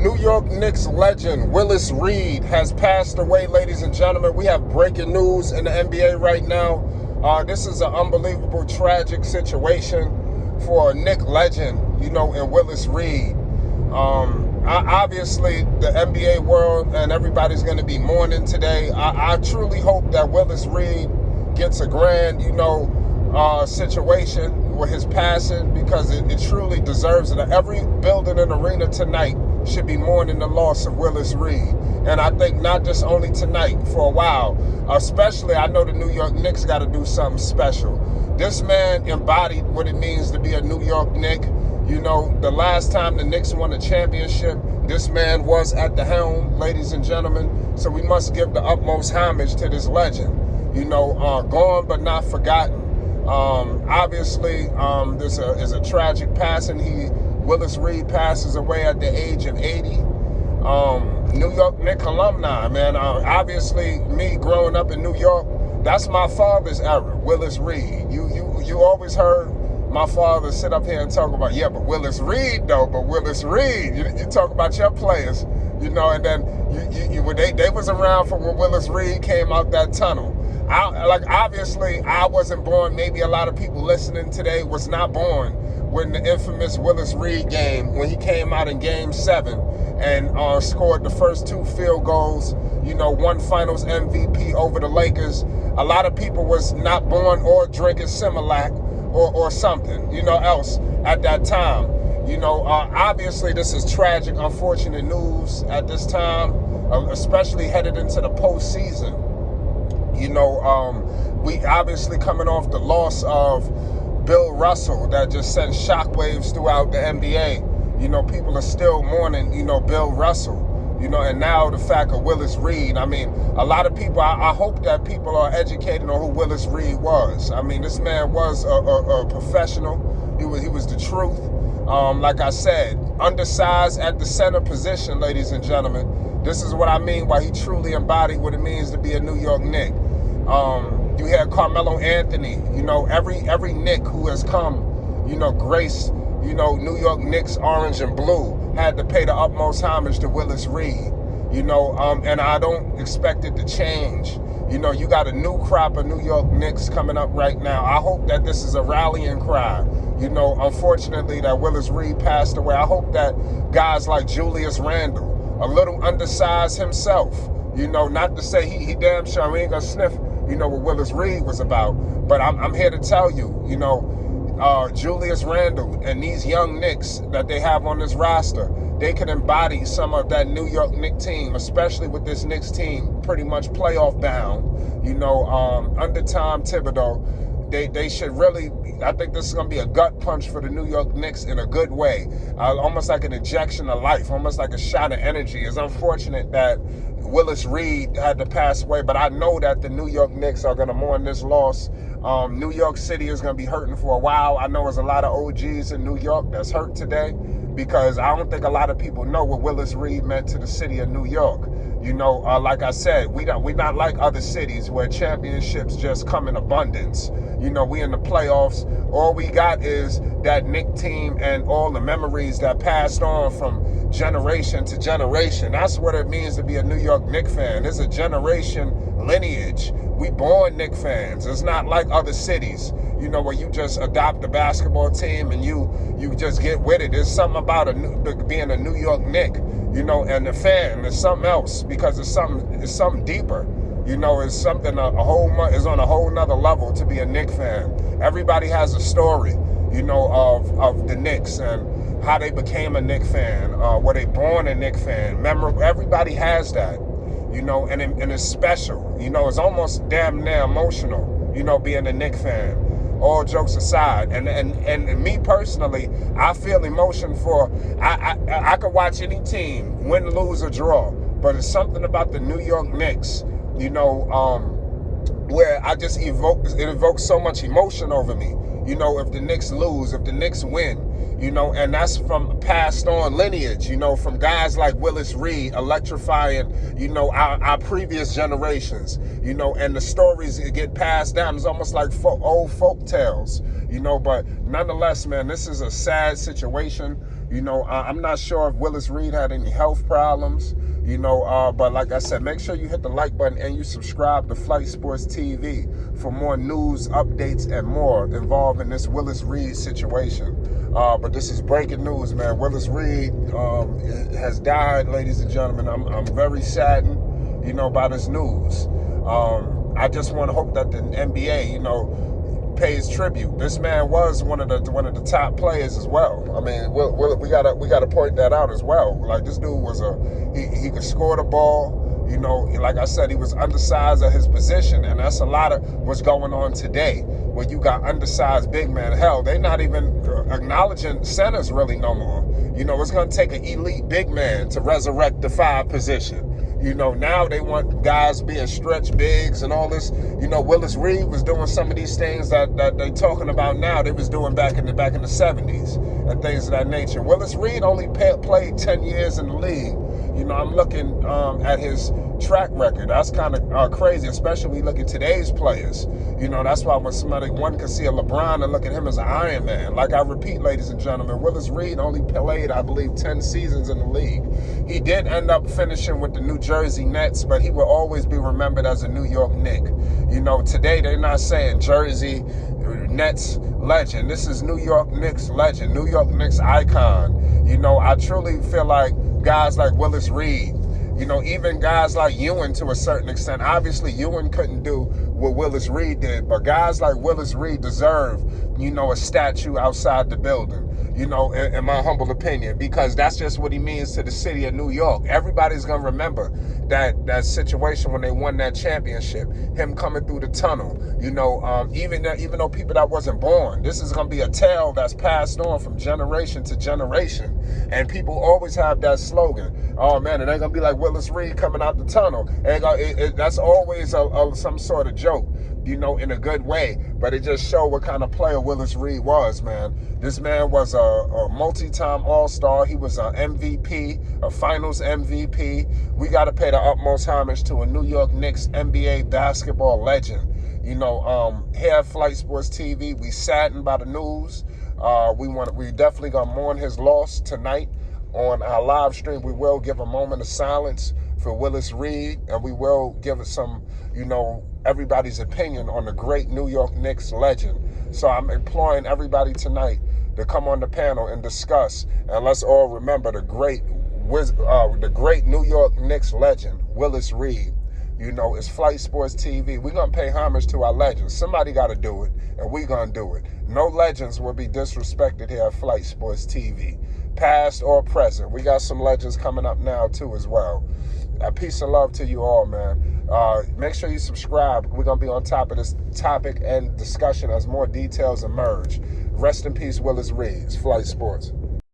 New York Knicks legend Willis Reed has passed away, ladies and gentlemen. We have breaking news in the NBA right now. This is an unbelievable, tragic situation for a Knicks legend, in Willis Reed. Obviously, the NBA world and everybody's going to be mourning today. I truly hope that Willis Reed gets a grand, situation with his passing, because it truly deserves it. Every building and arena tonight should be mourning the loss of Willis Reed. And I think not just only tonight, for a while. Especially, I know the New York Knicks got to do something special. This man embodied what it means to be a New York Knick. The last time the Knicks won a championship, this man was at the helm, ladies and gentlemen. So we must give the utmost homage to this legend. Gone but not forgotten. Obviously, this is a tragic passing. Willis Reed passes away at the age of 80. New York Knicks alumni, man. Obviously, me growing up in New York, that's my father's era, Willis Reed. You always heard my father sit up here and talk about, but Willis Reed, though, but Willis Reed. You talk about your players, and then they was around for when Willis Reed came out that tunnel. Obviously, I wasn't born. Maybe a lot of people listening today was not born when the infamous Willis Reed game, when he came out in Game 7 and scored the first 2 field goals, won Finals MVP over the Lakers. A lot of people was not born or drinking Similac or something, else at that time. Obviously, this is tragic, unfortunate news at this time, especially headed into the postseason. We obviously coming off the loss of Bill Russell that just sent shockwaves throughout the NBA. People are still mourning, Bill Russell, and now the fact of Willis Reed. A lot of people, I hope that people are educated on who Willis Reed was. This man was a professional. He was the truth. Like I said, undersized at the center position, ladies and gentlemen. This is what I mean by he truly embodied what it means to be a New York Knick. You had Carmelo Anthony, every Knick who has come, graced, New York Knicks orange and blue, had to pay the utmost homage to Willis Reed, and I don't expect it to change. You got a new crop of New York Knicks coming up right now. I hope that this is a rallying cry. Unfortunately, that Willis Reed passed away. I hope that guys like Julius Randle, a little undersized himself, not to say he damn sure ain't gonna sniff, what Willis Reed was about. But I'm here to tell you, Julius Randle and these young Knicks that they have on this roster, they can embody some of that New York Knicks team, especially with this Knicks team pretty much playoff bound, under Tom Thibodeau. They should really, I think this is going to be a gut punch for the New York Knicks in a good way. Almost like an injection of life, almost like a shot of energy. It's unfortunate that Willis Reed had to pass away, but I know that the New York Knicks are going to mourn this loss. New York City is going to be hurting for a while. I know there's a lot of OGs in New York that's hurt today, because I don't think a lot of people know what Willis Reed meant to the city of New York. Like I said, we not like other cities where championships just come in abundance. We in the playoffs. All we got is that Knick team and all the memories that passed on from generation to generation. That's what it means to be a New York Knicks fan. It's a generation lineage. We born Knicks fans. It's not like other cities, where you just adopt a basketball team and you just get with it. There's something about being a New York Knicks, and the fan. There's something else, because it's something deeper. It's something is on a whole nother level to be a Knicks fan. Everybody has a story, of the Knicks and how they became a Knicks fan. Were they born a Knicks fan? Memorable. Everybody has that, and it's special. It's almost damn near emotional, being a Knicks fan. All jokes aside, and me personally, I feel emotion for. I could watch any team win, lose, or draw, but it's something about the New York Knicks, where I just evokes so much emotion over me. If the Knicks lose, if the Knicks win, and that's from passed on lineage, from guys like Willis Reed electrifying, our previous generations, and the stories get passed down. It's almost like old folk tales, but nonetheless, man, this is a sad situation. I'm not sure if Willis Reed had any health problems, but like I said, make sure you hit the like button and you subscribe to Flight Sports TV for more news, updates, and more involving this Willis Reed situation. But this is breaking news, man. Willis Reed has died, ladies and gentlemen. I'm very saddened, by this news. I just want to hope that the NBA, pays tribute. This man was one of the top players as well. I mean, we gotta point that out as well. Like, this dude was he could score the ball. Like I said, he was undersized at his position, and that's a lot of what's going on today. When you got undersized big men, hell, they not even acknowledging centers really no more. It's gonna take an elite big man to resurrect the 5 position. Now they want guys being stretch bigs and all this. Willis Reed was doing some of these things that they talking about now. They was doing back in the 70s and things of that nature. Willis Reed only played 10 years in the league. I'm looking at his track record. That's kind of crazy, especially when you look at today's players. That's why when one can see a LeBron and look at him as an Iron Man. Like I repeat, ladies and gentlemen, Willis Reed only played, I believe, 10 seasons in the league. He did end up finishing with the New Jersey Nets, but he will always be remembered as a New York Knick. Today they're not saying Jersey Nets legend. This is New York Knicks legend, New York Knicks icon. I truly feel like guys like Willis Reed, even guys like Ewing to a certain extent. Obviously, Ewing couldn't do what Willis Reed did, but guys like Willis Reed deserve, a statue outside the building, in my humble opinion, because that's just what he means to the city of New York. Everybody's going to remember that situation when they won that championship, him coming through the tunnel, even though people that wasn't born, this is going to be a tale that's passed on from generation to generation. And people always have that slogan, oh man, it ain't going to be like Willis Reed coming out the tunnel. That's always some sort of joke, in a good way. But it just showed what kind of player Willis Reed was, man. This man was a multi-time All-Star. He was an MVP, a Finals MVP. We got to pay the utmost homage to a New York Knicks NBA basketball legend. Here at Flight Sports TV, we saddened by the news. We definitely gonna mourn his loss tonight on our live stream. We will give a moment of silence for Willis Reed, and we will give it some, everybody's opinion on the great New York Knicks legend. So I'm imploring everybody tonight to come on the panel and discuss, and let's all remember the great New York Knicks legend, Willis Reed. It's Flight Sports TV. We're going to pay homage to our legends. Somebody got to do it, and we're going to do it. No legends will be disrespected here at Flight Sports TV, past or present. We got some legends coming up now, too, as well. Peace and love to you all, man. Make sure you subscribe. We're going to be on top of this topic and discussion as more details emerge. Rest in peace, Willis Reed. Flight Sports.